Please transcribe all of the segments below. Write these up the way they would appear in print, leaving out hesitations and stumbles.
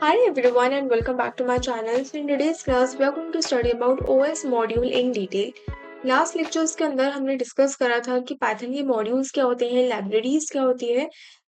Hi everyone and welcome back to my channel. So in today's class we are going to study about OS module in detail. Last lectures के अंदर हमने discuss करा था कि Python के modules क्या होते हैं, लाइब्रेरीज क्या होती है.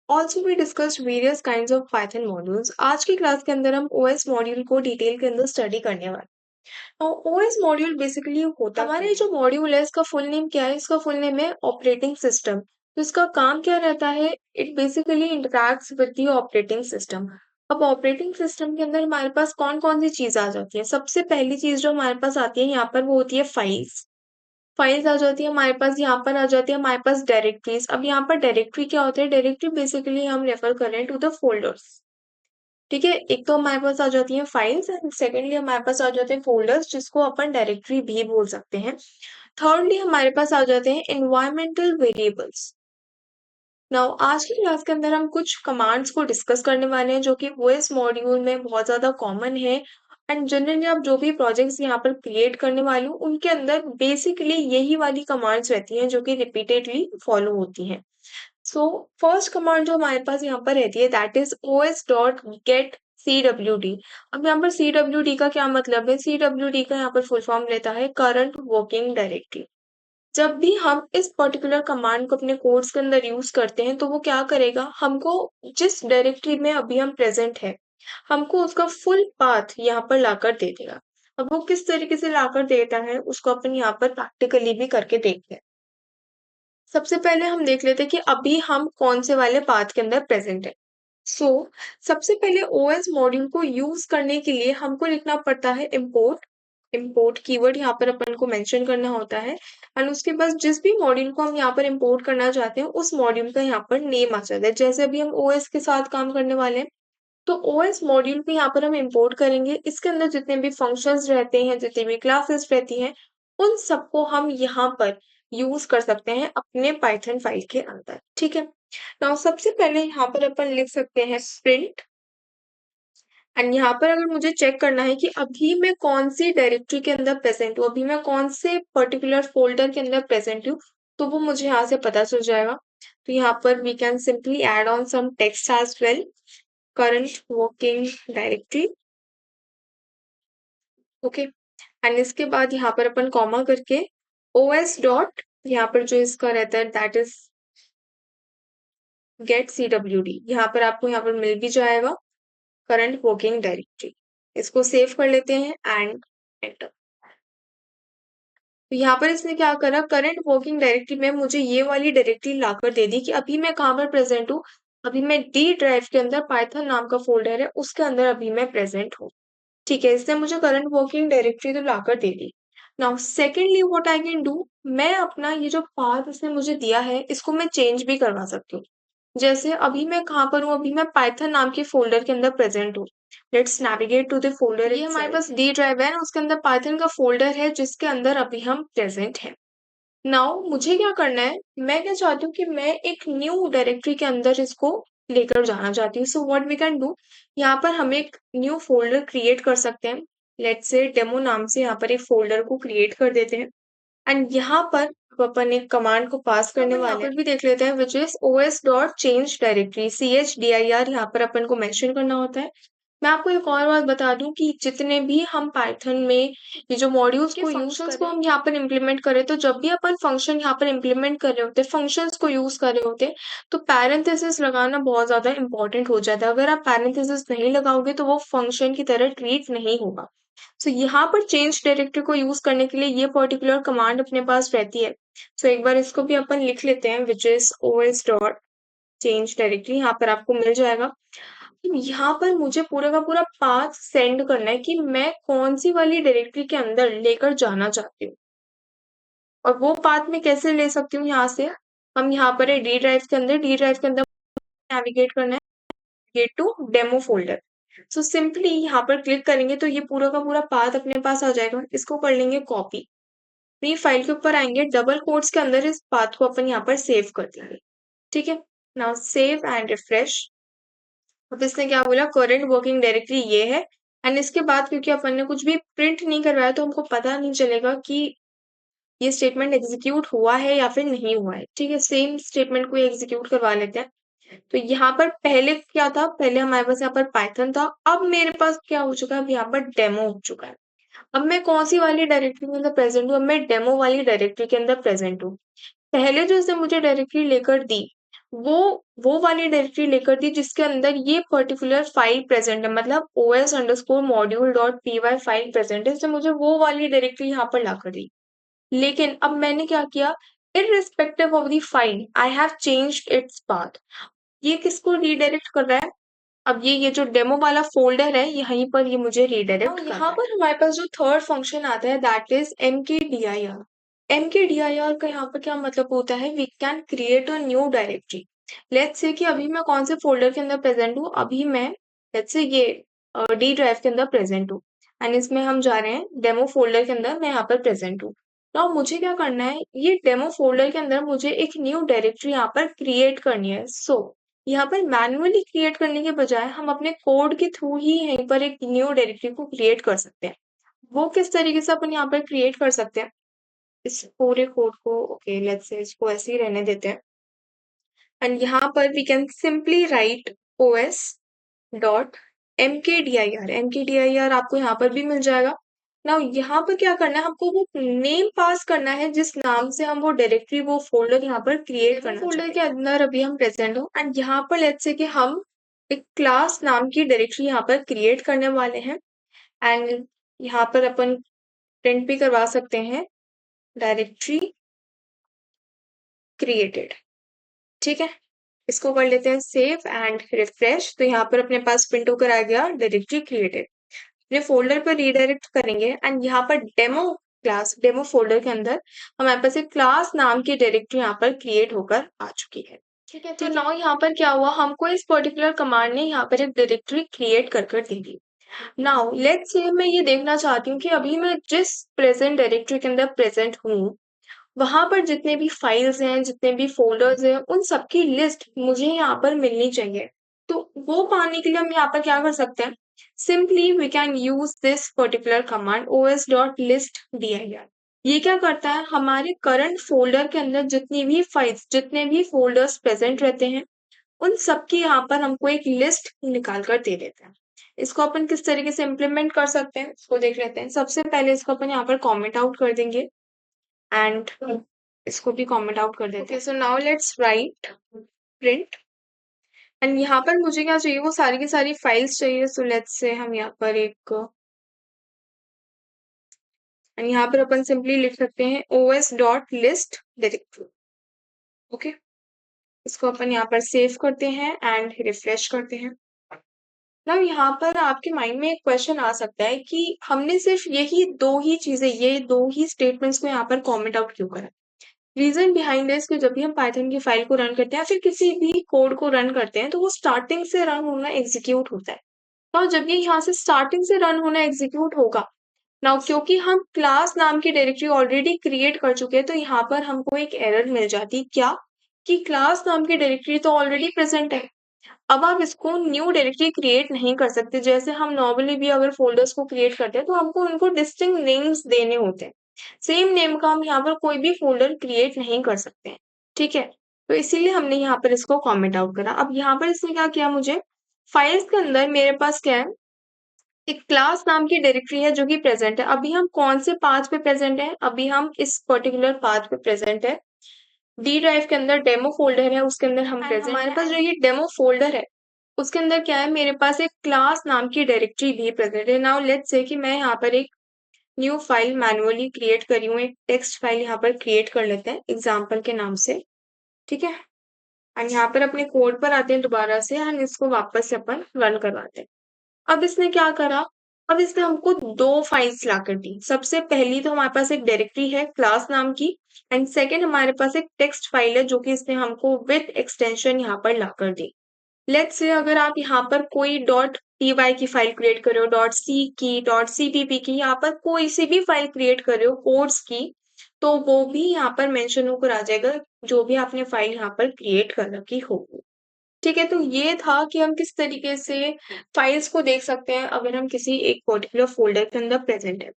Also we discussed various kinds of Python modules. आज की क्लास के अंदर हम ओएस मॉड्यूल को डिटेल के अंदर स्टडी करने वाले. ओएस मॉड्यूल बेसिकली होता हमारे जो मॉड्यूल है इसका फुल नेम क्या है? इसका फुल नेम है ऑपरेटिंग सिस्टम. तो इसका काम क्या रहता है? It basically interacts with the operating system. अब ऑपरेटिंग सिस्टम के अंदर हमारे पास कौन-कौन सी चीज़ आ जाती है? सबसे पहली चीज़ जो हमारे पास आती है यहाँ पर वो होती है फाइल्स. फाइल्स आ जाती है हमारे पास, यहाँ पर आ जाती है हमारे पास डायरेक्टरीज़. अब यहाँ पर डायरेक्टरी क्या होता है? डायरेक्टरी बेसिकली हम रेफर कर रहे हैं टू द फ़ोल्डर्स. ठीक है? एक तो हमारे पास आ जाती हैं फाइल्स एंड सेकंडली हमारे पास आ जाते हैं फ़ोल्डर्स जिसको अपन डायरेक्टरी भी बोल सकते हैं. थर्डली हमारे पास आ जाते हैं एनवायरमेंटल वेरिएबल्स. नाउ आज की क्लास के अंदर हम कुछ कमांड्स को डिस्कस करने वाले हैं जो कि ओएस मॉड्यूल में बहुत ज़्यादा कॉमन है एंड जनरली आप जो भी प्रोजेक्ट्स यहाँ पर क्रिएट करने वाले हो उनके अंदर बेसिकली यही वाली कमांड्स रहती हैं जो कि रिपीटेडली फॉलो होती हैं. सो फर्स्ट कमांड जो हमारे पास यहाँ पर रहती है that is os dot gate CWD. अब यहाँ पर CWD का क्या मतलब है? CWD का यहाँ पर फुल फॉर्म लेता है करंट वर्किंग डायरेक्टरी. जब भी हम इस पर्टिकुलर कमांड को अपने कोड्स के अंदर यूज करते हैं तो वो क्या करेगा? हमको जिस डायरेक्टरी में अभी हम प्रेजेंट है हमको उसका फुल पाथ यहाँ पर लाकर दे देगा. अब वो किस तरीके से लाकर देता है उसको अपन यहाँ पर प्रैक्टिकली भी करके देखते हैं. सबसे पहले हम देख लेते हैं कि अभी हम कौन से वाले पाथ के अंदर प्रेजेंट है. सो सबसे पहले ओएस मॉड्यूल को यूज करने के लिए हमको लिखना पड़ता है इम्पोर्ट. इम्पोर्ट कीवर्ड यहाँ पर अपन को मेंशन करना होता है एंड उसके बाद जिस भी मॉड्यूल को हम यहाँ पर इम्पोर्ट करना चाहते हैं उस मॉड्यूल का यहाँ पर नेम आ जाता है. जैसे अभी हम ओएस के साथ काम करने वाले हैं तो ओएस मॉड्यूल को यहाँ पर हम इम्पोर्ट करेंगे. इसके अंदर जितने भी फंक्शंस रहते हैं, जितनी भी क्लासेस रहती हैं, उन सबको हम यहाँ पर यूज कर सकते हैं अपने पाइथन फाइल के अंदर. ठीक है? नाउ सबसे पहले यहाँ पर अपन लिख सकते हैं प्रिंट एंड यहाँ पर अगर मुझे चेक करना है कि अभी मैं कौन सी डायरेक्टरी के अंदर प्रेजेंट हूँ, अभी मैं कौन से पर्टिकुलर फोल्डर के अंदर प्रेजेंट हूँ, तो वो मुझे यहाँ से पता चल जाएगा. तो यहाँ पर we can simply add on some text as well. Current working directory. Okay and इसके बाद यहाँ पर अपन कॉमा करके os डॉट यहाँ पर जो इसका रहता है दैट इज गेट CWD. यहाँ पर आपको यहाँ पर मिल भी जाएगा करंट वर्किंग डायरेक्टरी. इसको सेव कर लेते हैं एंड एंटर. तो यहाँ पर इसने क्या करा? करंट वर्किंग डायरेक्टरी में मुझे ये वाली डायरेक्टरी लाकर दे दी कि अभी मैं कहाँ पर प्रेजेंट हूँ. अभी मैं डी ड्राइव के अंदर पाइथन नाम का फोल्डर है उसके अंदर अभी मैं प्रेजेंट हूँ. ठीक है, इसने मुझे करंट वर्किंग डायरेक्टरी तो लाकर दे दी. Now secondly what I can do, मैं अपना ये जो पाथ इसने मुझे दिया है इसको मैं चेंज भी करवा सकती हूँ. जैसे अभी मैं कहाँ पर हूँ? अभी मैं पाइथन नाम के फोल्डर के अंदर प्रेजेंट हूँ. Let's navigate to the folder. ये हमारे पास डी ड्राइव है ना, उसके अंदर पाइथन का फोल्डर है जिसके अंदर अभी हम प्रेजेंट हैं. नाउ मुझे क्या करना है? मैं क्या चाहती हूँ कि मैं एक न्यू डायरेक्टरी के अंदर इसको लेकर जाना चाहती हूँ. So what we can do, यहाँ पर हम एक न्यू फोल्डर क्रिएट कर सकते हैं. लेट्स से डेमो नाम से यहाँ पर एक फोल्डर को क्रिएट कर देते हैं एंड यहाँ पर अब अपन एक कमांड को पास करने वाले हैं. यहाँ पर भी देख लेते हैं which is os dot change directory. CHDIR यहाँ पर अपन को मेंशन करना होता है. मैं आपको एक और बात बता दूं कि जितने भी हम पाइथन में ये जो मॉड्यूल्स को फंक्शंस को हम यहाँ पर इम्प्लीमेंट करें तो जब भी अपन फंक्शन यहाँ पर इम्प्लीमेंट कर रहे होते हैं, फंक्शंस को यूज कर रहे होते हैं, तो पैरेंथेसिस लगाना बहुत ज्यादा इंपॉर्टेंट हो जाता है. अगर आप पैरेंथेसिस नहीं लगाओगे तो वो फंक्शन की तरह ट्रीट नहीं होगा. सो यहाँ पर चेंज डायरेक्टरी को यूज करने के लिए ये पर्टिकुलर कमांड अपने पास रहती है. सो एक बार इसको भी अपन लिख लेते हैं which is os dot change directory. यहाँ पर आपको मिल जाएगा. यहाँ पर मुझे पूरा का पूरा पाथ सेंड करना है कि मैं कौन सी वाली डायरेक्टरी के अंदर लेकर जाना चाहती हूँ और वो पाथ मैं कैसे ले सकती हूँ. यहाँ से हम यहाँ पर है डी ड्राइव के अंदर, डी ड्राइव के अंदर नेविगेट करना है get to demo folder. So simply यहाँ पर क्लिक करेंगे तो ये पूरा का पूरा पाथ अपने पास आ जाएगा. इसको कर लेंगे कॉपी, अपनी फाइल के ऊपर आएंगे, डबल कोट्स के अंदर इस पाथ को अपन यहाँ पर सेव कर देंगे. ठीक है, नाउ सेव एंड रिफ्रेश. अब इसने क्या बोला? करंट वर्किंग डायरेक्टरी ये है एंड इसके बाद क्योंकि अपन ने कुछ भी प्रिंट नहीं करवाया तो हमको पता नहीं चलेगा कि ये स्टेटमेंट एग्जीक्यूट हुआ है या फिर नहीं हुआ है. ठीक है, सेम स्टेटमेंट को एग्जीक्यूट करवा लेते हैं. तो यहाँ पर पहले क्या था, पहले हमारे पास यहाँ पर पाइथन था, अब मेरे पास क्या हो चुका है, अब यहाँ पर डेमो हो चुका है। अब मैं कौन सी वाली डायरेक्टरी के अंदर प्रेजेंट हूँ, अब मैं डेमो वाली डायरेक्टरी के अंदर प्रेजेंट हूँ। पहले जो इसने मुझे डायरेक्टरी लेकर दी, वो वो वाली डायरेक्टरी लेकर दी जिसके अंदर ये पर्टिकुलर फाइल प्रेजेंट है, मतलब os_module.py फाइल प्रेजेंट है, इसने मुझे वो वाली डायरेक्टरी यहाँ पर लाकर दी। लेकिन अब मैंने क्या किया, irrespective of the file, I have changed its path। ये किसको रीडायरेक्ट कर रहा है, अब ये जो डेमो वाला फ़ोल्डर है, यहीं पर ये मुझे रीडायरेक्ट कर यहाँ पर हमारे पास जो थर्ड फंक्शन आता है दैट इज़ mkdir। mkdir का यहाँ पर क्या मतलब होता है, we can create a new directory. Let's say कि अभी मैं कौन से फ़ोल्डर के अंदर प्रेज़ेंट हूँ, अभी मैं लेट्स से ये डी ड्राइव के अंदर प्रेज़ेंट हूँ एंड इसमें हम जा रहे हैं डेमो फ़ोल्डर के अंदर मैं यहाँ पर प्रेज़ेंट हूँ। नाउ मुझे क्या करना है, ये डेमो फ़ोल्डर के अंदर मुझे एक न्यू डायरेक्टरी यहाँ पर क्रिएट करनी है। यहाँ पर मैन्युअली क्रिएट करने के बजाय हम अपने कोड के थ्रू ही यहीं पर एक न्यू डायरेक्टरी को क्रिएट कर सकते हैं। वो किस तरीके से अपन यहाँ पर क्रिएट कर सकते हैं, इस पूरे कोड को ओके लेट्स से इसको ऐसे ही रहने देते हैं एंड यहाँ पर we can simply right os.mkdir आपको यहाँ पर भी मिल जाएगा। नाउ यहाँ पर क्या करना है, हमको वो नेम पास करना है जिस नाम से हम वो डायरेक्टरी वो फोल्डर यहाँ पर क्रिएट करना फोल्डर के अंदर अभी हम प्रेजेंट हो एंड यहाँ पर लेट्स से कि हम एक क्लास नाम की डायरेक्टरी यहाँ पर क्रिएट करने वाले हैं एंड यहाँ पर अपन प्रिंट भी करवा सकते हैं डायरेक्टरी क्रिएटेड। ठीक है, इसको कर लेते हैं सेव एंड रिफ्रेश, तो यहाँ पर अपने पास प्रिंट होकर आ गया डायरेक्टरी क्रिएटेड। अपने फोल्डर पर रीडायरेक्ट करेंगे एंड यहाँ पर डेमो फोल्डर के अंदर हमारे पास एक क्लास नाम की डायरेक्टरी यहाँ पर क्रिएट होकर आ चुकी है। ठीक है, तो नाउ यहाँ पर क्या हुआ, हमको इस पर्टिकुलर कमांड ने यहाँ पर एक डायरेक्टरी क्रिएट कर दे दी। नाउ लेट्स से मैं ये देखना चाहती हूँ कि अभी मैं जिस प्रेजेंट डायरेक्टरी के अंदर प्रेजेंट हूँ, वहां पर जितने भी फाइल्स हैं, जितने भी फोल्डर्स हैं, उन सबकी लिस्ट मुझे यहाँ पर मिलनी चाहिए। तो वो पाने के लिए हम यहाँ पर क्या कर सकते हैं, simply we can use this particular command os.listdir। ये क्या करता है, हमारे करंट फोल्डर के अंदर जितनी भी फाइल्स, जितने भी फोल्डर्स प्रेजेंट रहते हैं, उन सबकी यहाँ पर हमको एक लिस्ट निकाल कर दे देता है। इसको अपन किस तरीके से इम्प्लीमेंट कर सकते हैं, इसको देख लेते हैं। सबसे पहले इसको अपन यहाँ पर कॉमेंट आउट कर देंगे एंड इसको भी कमेंट आउट कर देते हैं। So now let's write print and यहाँ पर मुझे क्या चाहिए, वो सारी की सारी फाइल्स चाहिए। सो लेट्स से हम यहाँ पर एक एंड यहाँ पर अपन सिंपली लिख सकते हैं os.list डायरेक्टरी। ओके, इसको अपन यहाँ पर सेव करते हैं एंड रिफ्रेश करते हैं। नाउ यहाँ पर आपके माइंड में एक क्वेश्चन आ सकता है कि हमने सिर्फ यही दो ही चीजें, ये दो ही स्टेटमेंट्स को यहाँ पर कमेंट आउट क्यों करा। रीजन बिहाइंड इज कि जब भी हम पाइथन की फाइल को रन करते हैं, फिर किसी भी कोड को रन करते हैं, तो वो स्टार्टिंग से रन होना एग्जीक्यूट होता है। तो जब ये यहाँ से स्टार्टिंग से रन होना एग्जीक्यूट होगा, नाउ क्योंकि हम क्लास नाम की डायरेक्टरी ऑलरेडी क्रिएट कर चुके हैं, तो यहाँ पर हमको एक एरर मिल जाती है क्या, कि क्लास नाम की डायरेक्टरी तो ऑलरेडी प्रेजेंट है। अब आप इसको न्यू डायरेक्टरी क्रिएट नहीं कर सकते। जैसे हम नॉर्मली भी अगर फोल्डर्स को क्रिएट करते हैं, तो हमको उनको डिस्टिंक्ट नेम्स देने होते हैं। सेम नेम का हम यहाँ पर कोई भी फोल्डर क्रिएट नहीं कर सकते हैं। ठीक है, तो इसीलिए हमने यहाँ पर इसको कमेंट आउट करा। अब यहाँ पर इसने क्या किया, मुझे फाइल्स के अंदर मेरे पास क्या है, एक क्लास नाम की डायरेक्टरी है जो कि प्रेजेंट है। अभी हम कौन से पाथ पे प्रेजेंट है, अभी हम इस पर्टिकुलर पाथ पे प्रेजेंट है। डी ड्राइव के अंदर डेमो फोल्डर है, उसके अंदर हम प्रेजेंट। हमारे पास जो ये डेमो फोल्डर है, उसके अंदर क्या है, मेरे पास एक क्लास नाम की डायरेक्टरी भी प्रेजेंट है। नाउ लेट्स से कि मैं यहाँ पर एक न्यू फाइल मैनुअली क्रिएट करी हूँ, एक टेक्स्ट फाइल यहाँ पर क्रिएट कर लेते हैं एग्जाम्पल के नाम से। ठीक है, एंड यहाँ पर अपने कोड पर आते हैं दोबारा से एंड इसको वापस से अपन रन करवाते हैं। अब इसने क्या करा, अब इसने हमको दो फाइल्स लाकर दी। सबसे पहली तो हमारे पास एक डायरेक्टरी है क्लास नाम की एंड सेकेंड हमारे पास एक टेक्स्ट फाइल है जो कि इसने हमको विद एक्सटेंशन यहाँ पर लाकर दी। लेट्स से अगर आप यहाँ पर कोई .py की फाइल क्रिएट कर रहे हो, .c की, .cpp की, यहाँ पर कोई सी भी फाइल क्रिएट कर रहे हो कोड्स की, तो वो भी यहाँ पर मेंशन होकर आ जाएगा जो भी आपने फाइल यहाँ पर क्रिएट कर रखी होगी। ठीक है, तो ये था कि हम किस तरीके से फाइल्स को देख सकते हैं अगर हम किसी एक पर्टिकुलर फोल्डर के अंदर प्रेजेंट है।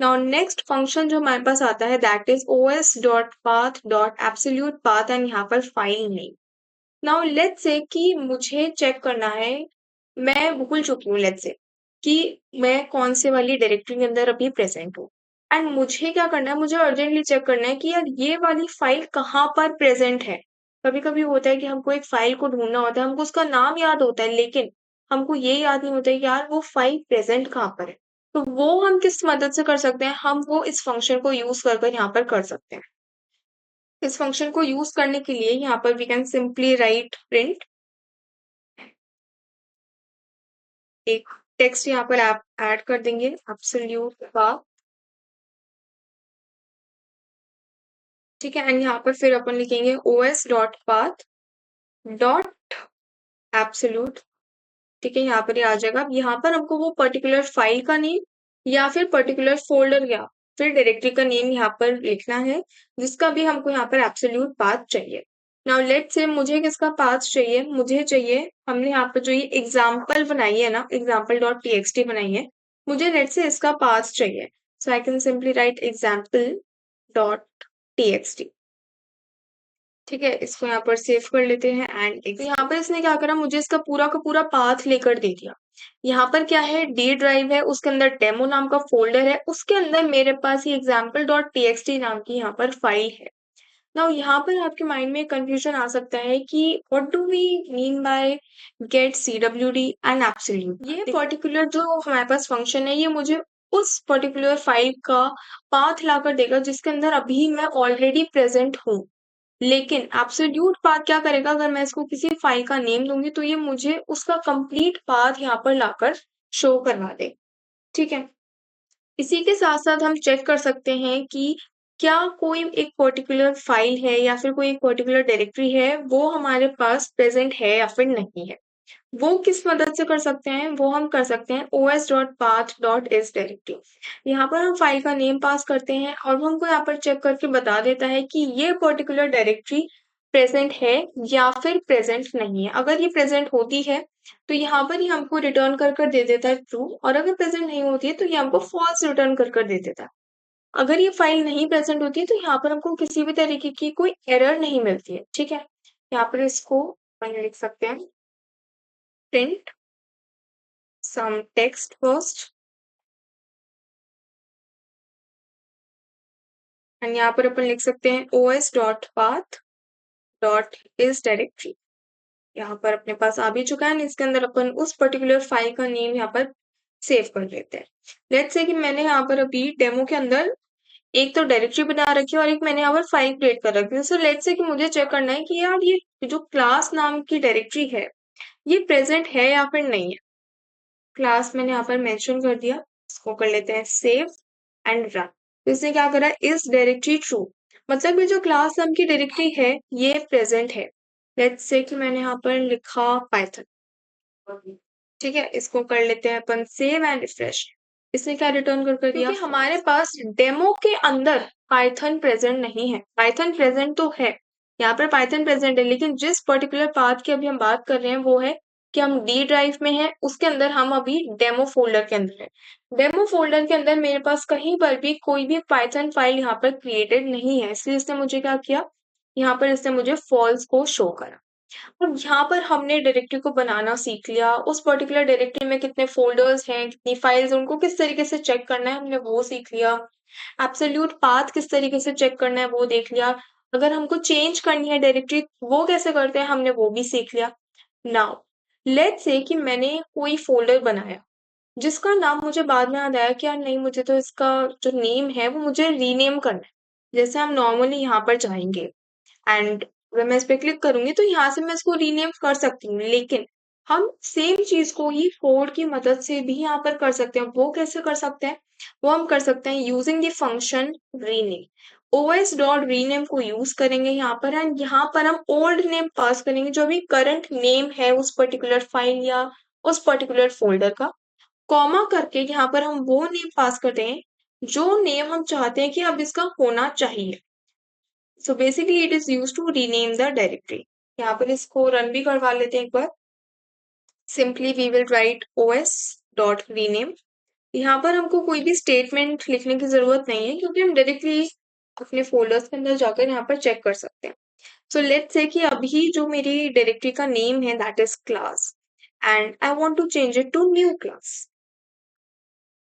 नाउ नेक्स्ट फंक्शन जो हमारे पास आता है that is os.path.absolute path and यहाँ पर file name. Now let's say कि मुझे चेक करना है, मैं भूल चुकी हूँ लेट्स से कि मैं कौन से वाली डायरेक्टरी के अंदर अभी प्रेजेंट हूँ एंड मुझे क्या करना है, मुझे अर्जेंटली चेक करना है कि यार ये वाली फाइल कहाँ पर प्रेजेंट है। कभी कभी होता है कि हमको एक फाइल को ढूंढना होता है, हमको उसका नाम याद होता है लेकिन हमको ये याद नहीं होता है कि यार वो फाइल प्रेजेंट कहाँ पर है। तो वो हम किस मदद से कर सकते हैं, हम वो इस फंक्शन को यूज कर यहाँ पर कर सकते हैं। इस फंक्शन को यूज करने के लिए यहाँ पर we can simply write print एक टेक्स्ट यहाँ पर आप ऐड कर देंगे एब्सोल्यूट का, ठीक है। एंड यहाँ पर फिर अपन लिखेंगे os dot path dot absolute, ठीक है। यहाँ पर ये आ जाएगा। अब यहाँ पर हमको वो पर्टिकुलर फाइल का नेम या फिर पर्टिकुलर फोल्डर या फिर डायरेक्टरी का नेम यहाँ पर लिखना है, जिसका भी हमको यहाँ पर एब्सोल्यूट पाथ चाहिए। नाउ लेट्स से मुझे किसका पाथ चाहिए, मुझे चाहिए, हमने यहाँ पर जो ये एग्जाम्पल बनाई है ना, एग्जाम्पल डॉट टीएक्सटी बनाई है, मुझे लेट्स से इसका पाथ चाहिए। So I can simply write example dot TXT, ठीक है। इसको यहाँ पर सेव कर लेते हैं एंड तो यहाँ पर इसने क्या करा, मुझे इसका पूरा का पूरा पाथ लेकर दे दिया। यहाँ पर क्या है, डी ड्राइव है, उसके अंदर डेमो नाम का फोल्डर है, उसके अंदर मेरे पास ये एग्जाम्पल डॉट टीएक्सटी नाम की यहाँ पर फाइल है। नाउ यहाँ पर आपके माइंड में कंफ्यूजन आ सकता है कि what do we mean by get CWD and absolute. ये पर्टिकुलर जो हमारे पास फंक्शन है, ये मुझे उस पर्टिकुलर फाइल का पाथ लाकर देगा जिसके अंदर अभी मैं ऑलरेडी प्रेजेंट हूँ। लेकिन एब्सोल्यूट पाथ क्या करेगा, अगर मैं इसको किसी फाइल का नेम दूंगी तो ये मुझे उसका कंप्लीट पाथ यहाँ पर लाकर शो करवा दे, ठीक है। इसी के साथ साथ हम चेक कर सकते हैं कि क्या कोई एक पर्टिकुलर फाइल है या फिर कोई एक पर्टिकुलर डायरेक्टरी है वो हमारे पास प्रेजेंट है या फिर नहीं है। वो किस मदद से कर सकते हैं, वो हम कर सकते हैं os.path.is डायरेक्टरी। यहाँ पर हम फाइल का नेम पास करते हैं और वो हमको यहाँ पर चेक करके बता देता है कि ये पर्टिकुलर डायरेक्टरी प्रेजेंट है या फिर प्रेजेंट नहीं है। अगर ये प्रेजेंट होती है तो यहाँ पर ही हमको रिटर्न कर दे देता है ट्रू, और अगर प्रेजेंट नहीं होती है तो ये हमको फॉल्स रिटर्न कर दे देता है। अगर ये फाइल नहीं प्रेजेंट होती है तो यहाँ पर हमको किसी भी तरीके की कोई एरर नहीं मिलती है, ठीक है। यहाँ पर इसको अपन लिख सकते हैं print some text first and यहाँ पर अपन लिख सकते हैं os.path.is डायरेक्टरी। यहाँ पर अपने पास आ भी चुका है, इसके अंदर अपन उस पर्टिकुलर फाइल का नेम यहाँ पर सेव कर लेते हैं। लेट्स से कि मैंने यहाँ पर अभी डेमो के अंदर एक तो डायरेक्टरी बना रखी है और एक मैंने यहाँ पर फाइल क्रिएट कर रखी है। सो लेट्स से कि मुझे चेक करना है कि यार ये जो क्लास नाम की डायरेक्टरी है ये प्रेजेंट है या फिर नहीं है। क्लास मैंने यहाँ पर मेंशन कर दिया, इसको कर लेते हैं सेव एंड रन। तो इसने क्या करा, इस डायरेक्टरी ट्रू, मतलब ये जो क्लास नाम की डायरेक्टरी है ये प्रेजेंट है। लेट्स से कि मैंने यहाँ पर लिखा पाइथन, ठीक है। इसको कर लेते हैं अपन सेव एंड रिफ्रेश। इसने क्या रिटर्न कर दिया, क्योंकि हमारे पास डेमो के अंदर पाइथन प्रेजेंट नहीं है। पाइथन प्रेजेंट तो है, यहाँ पर पाइथन प्रेजेंट है, लेकिन जिस पर्टिकुलर पाथ की अभी हम बात कर रहे हैं वो है कि हम डी ड्राइव में हैं, उसके अंदर हम अभी डेमो फोल्डर के अंदर है। डेमो फोल्डर के अंदर मेरे पास कहीं पर भी कोई भी पाइथन फाइल यहाँ पर क्रिएटेड नहीं है, इसलिए इसने मुझे क्या किया, यहाँ पर इसने मुझे फॉल्स को शो करा। अब यहाँ पर हमने डायरेक्टरी को बनाना सीख लिया, उस पर्टिकुलर डायरेक्टरी में कितने फोल्डर्स हैं, कितनी फाइल्स हैं, उनको किस तरीके से चेक करना है हमने वो सीख लिया। एब्सोल्यूट पाथ किस तरीके से चेक करना है वो देख लिया। अगर हमको चेंज करनी है डायरेक्टरी वो कैसे करते हैं हमने वो भी सीख लिया। नाउ लेट्स से कि मैंने कोई फोल्डर बनाया जिसका नाम मुझे बाद में याद आया कि यार नहीं, मुझे तो इसका जो नेम है वो मुझे रीनेम करना है। जैसे हम नॉर्मली यहाँ पर जाएंगे एंड अगर मैं इस पे क्लिक करूंगी तो यहाँ से मैं इसको रीनेम कर सकती हूँ, लेकिन हम सेम चीज को ही कोड की मदद से भी यहाँ पर कर सकते हैं। वो कैसे कर सकते हैं, वो हम कर सकते हैं using the function rename. os dot rename को यूज करेंगे यहाँ पर एंड यहाँ पर हम ओल्ड नेम पास करेंगे जो भी करंट नेम है उस पर्टिकुलर फाइल या उस पर्टिकुलर फोल्डर का, कॉमा करके यहाँ पर हम वो नेम पास कर दें जो नेम हम चाहते हैं कि अब इसका होना चाहिए। So basically it is used to rename the directory. यहाँ पर इसको रन भी करवा लेते हैं एक बार। Simply we will write os dot rename। यहाँ पर हमको कोई भी स्टेटमेंट लिखने की जरूरत नहीं है क्योंकि हम डायरेक्टली अपने फोल्डर्स के अंदर जाकर यहाँ पर चेक कर सकते हैं। सो लेट्स से कि अभी जो मेरी डायरेक्टरी का नेम है that is class and I want to change it to new class.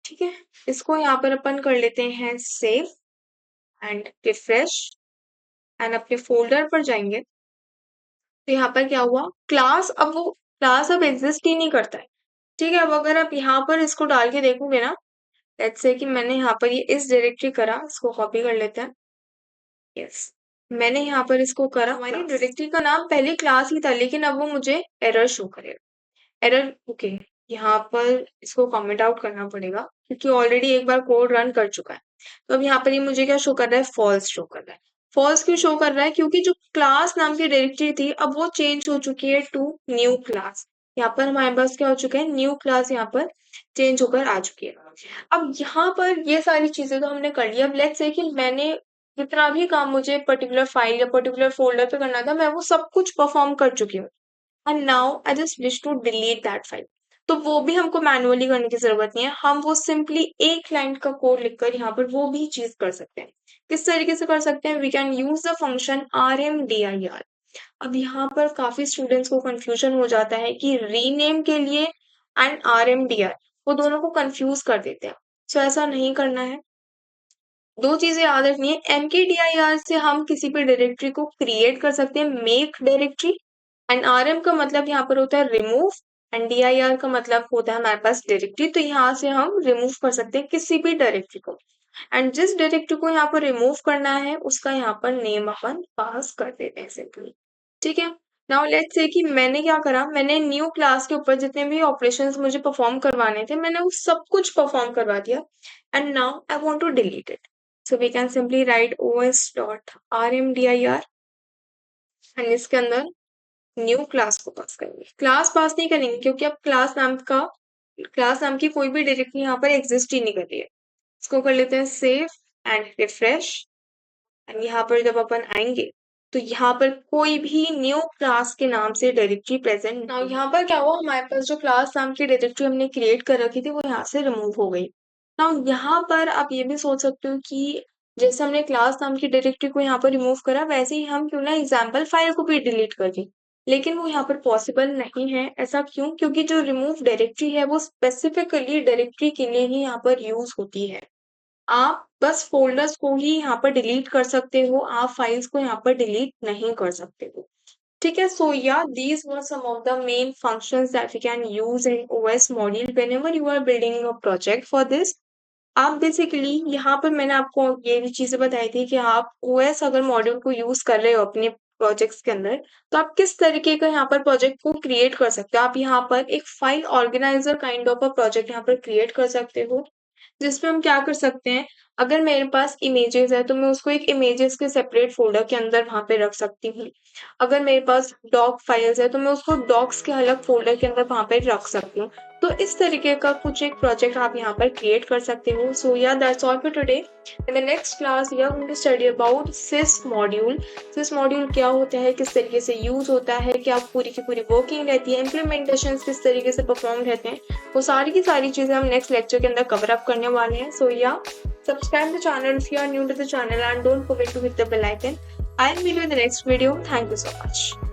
ठीक है, इसको यहाँ पर अपन कर लेते हैं सेव एंड रिफ्रेश एंड अपने फोल्डर पर जाएंगे। तो यहाँ पर क्या हुआ, क्लास अब वो क्लास अब एग्जिस्ट ही नहीं करता है। ठीक है, अब अगर आप यहाँ पर इसको डाल के देखोगे ना, लेट्स से कि मैंने यहाँ पर ये इस डायरेक्टरी करा, इसको कॉपी कर लेते हैं। यस, मैंने यहाँ पर इसको करा, हमारी डायरेक्टरी का नाम पहले क्लास ही था, लेकिन अब वो मुझे एरर शो करेगा। एरर, ओके, यहाँ पर इसको कमेंट आउट करना पड़ेगा क्योंकि ऑलरेडी एक बार कोड रन कर चुका है। तो अब यहाँ पर ये मुझे क्या शो कर रहा है, फॉल्स शो कर रहा है। फॉल्स क्यों शो कर रहा है, क्योंकि जो क्लास नाम की डायरेक्टरी थी अब वो चेंज हो चुकी है टू न्यू क्लास। यहाँ पर हमारे पास क्या हो चुका है, न्यू क्लास यहाँ पर चेंज होकर आ चुकी है। अब यहाँ पर ये सारी चीजें तो हमने कर ली। अब लेट्स से कि मैंने जितना भी काम मुझे पर्टिकुलर फाइल या पर्टिकुलर फोल्डर पे करना था, मैं वो सब कुछ परफॉर्म कर चुकी हूँ and now I just wish to delete that file. तो वो भी हमको मैनुअली करने की जरूरत नहीं है, हम वो सिंपली एक लाइन का कोड लिखकर यहाँ पर वो भी चीज कर सकते हैं। किस तरीके से कर सकते हैं, we can use the function RMDIR। अब यहाँ पर काफी स्टूडेंट्स को कंफ्यूजन हो जाता है कि रीनेम के लिए एंड RMDIR वो दोनों को कंफ्यूज कर देते हैं। सो ऐसा नहीं करना है, दो चीजें याद रखनी है। MKDIR से हम किसी भी डायरेक्टरी को क्रिएट कर सकते हैं, मेक डायरेक्टरी, एंड RM का मतलब यहाँ पर होता है रिमूव एंड DIR का मतलब होता है हमारे पास डायरेक्टरी। तो यहाँ से हम रिमूव कर सकते हैं किसी भी डायरेक्टरी को, एंड जिस डायरेक्टरी को यहाँ पर रिमूव करना है उसका यहाँ पर नेम अपन पास कर देते हैं सिंपली। ठीक है, नाउ लेट्स से कि मैंने क्या करा, मैंने न्यू क्लास के ऊपर जितने भी ऑपरेशंस मुझे परफॉर्म करवाने थे मैंने वो सब कुछ परफॉर्म करवा दिया and now I want to delete it. So we can simply write os.rmdir and इसके अंदर न्यू क्लास को पास करेंगे। क्लास पास नहीं करेंगे क्योंकि अब क्लास नाम की कोई भी डायरेक्टरी यहाँ पर एग्जिस्ट ही नहीं कर रही है। इसको कर लेते हैं सेव एंड रिफ्रेश एंड यहाँ पर जब अपन आएंगे तो यहाँ पर कोई भी न्यू क्लास के नाम से डायरेक्टरी प्रेजेंट ना। यहाँ पर क्या हुआ, हमारे पास जो क्लास नाम की डायरेक्टरी हमने क्रिएट कर रखी थी वो यहाँ से रिमूव हो गई। ना यहाँ पर आप ये भी सोच सकते हो कि जैसे हमने क्लास नाम की डायरेक्टरी को यहाँ पर रिमूव करा, वैसे ही हम क्यों ना एग्जाम्पल फाइल को भी डिलीट कर दें, लेकिन वो यहाँ पर पॉसिबल नहीं है। ऐसा क्यों, क्योंकि जो रिमूव डायरेक्टरी है वो स्पेसिफिकली डायरेक्टरी के लिए ही यहाँ पर यूज होती है। आप बस फोल्डर्स को ही यहाँ पर डिलीट कर सकते हो, आप फाइल्स को यहाँ पर डिलीट नहीं कर सकते हो। ठीक है, so yeah these were some of the main functions that we can use in OS module whenever you are building a project for this. आप बेसिकली यहाँ पर मैंने आपको ये भी चीजें बताई थी कि आप OS अगर मॉड्यूल को यूज कर रहे हो अपने प्रोजेक्ट्स के अंदर, तो आप किस तरीके का यहाँ पर प्रोजेक्ट को क्रिएट कर सकते हो। आप यहाँ पर एक file organiser kind of a project यहाँ पर क्रिएट कर सकते हो, जिसमें हम क्या कर सकते हैं, अगर मेरे पास इमेजेस है तो मैं उसको एक इमेजेस के सेपरेट फोल्डर के अंदर वहां पे रख सकती हूँ। अगर मेरे पास डॉक फाइल्स है तो मैं उसको डॉक्स के अलग फोल्डर के अंदर वहां पे रख सकती हूँ। तो इस तरीके का कुछ एक प्रोजेक्ट आप यहाँ पर क्रिएट कर सकते हो। So yeah that's all for today. In the next class we are going to study about sys module. Sys module क्या होता है, किस तरीके से यूज होता है, क्या पूरी की पूरी वर्किंग रहती है, इम्प्लीमेंटेशन किस तरीके से परफॉर्म रहते हैं, वो सारी की सारी चीजें हम नेक्स्ट लेक्चर के अंदर कवर अप करने वाले हैं। सो या subscribe the channel if you are new to the channel and don't forget to hit the bell icon. I'll meet you in the next video. Thank you so much.